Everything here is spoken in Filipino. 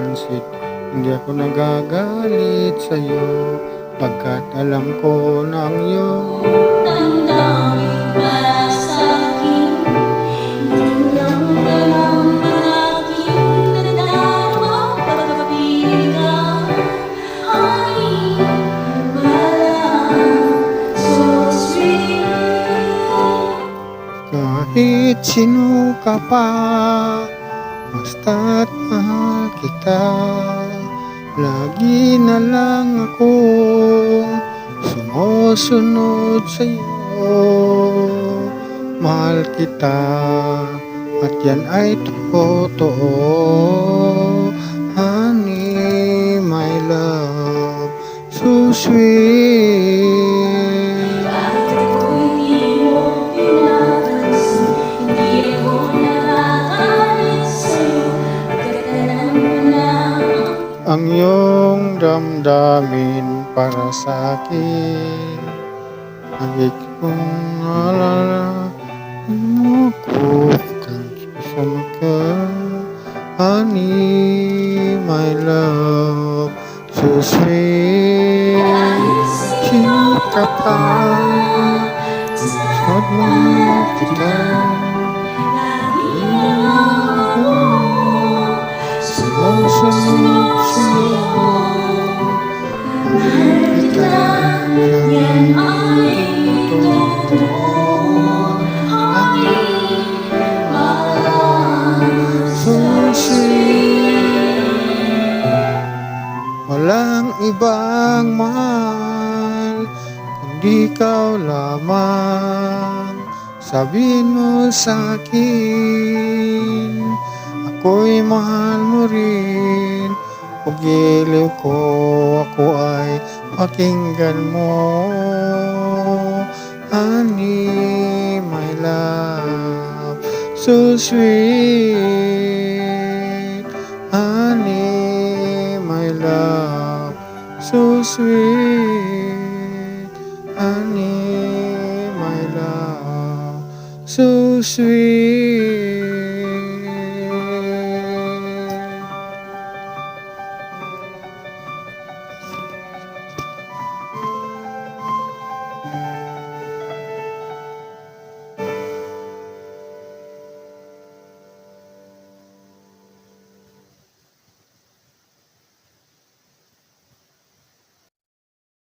pansit. Hindi ako nagagalit sa'yo, pagkat alam ko na ang iyong damdamin para sa'kin. Hindi ang alam ng aking nadama pag-ibig ay walang so sweet. kahit sino ka pa, basta't mahal kita. Lagi na lang akong sumusunod sa'yo. Mahal kita at yan ay totoo. Honey, my love, so sweet. Bakit ako'y di mo pinapansin? Hindi ako nakakalit sa'yo, pagkat alam mo na Ang iyong damdamin para sa akin, higit kong alala mo ko kasama ka. Honey, my love, so sweet. Sino ka pa? Gusto mo kita. Sumusunod sa'yo. Kita yan ay totoo. Honey, walang so sweet. Walang ibang mahal kundi ikaw lamang. Sabihin mo sa'kin, ako'y mahal mo rin. Pagiliw ko, ako ay pakinggan mo. Honey, my love, so sweet. Honey, my love, so sweet. Honey, my love, so sweet.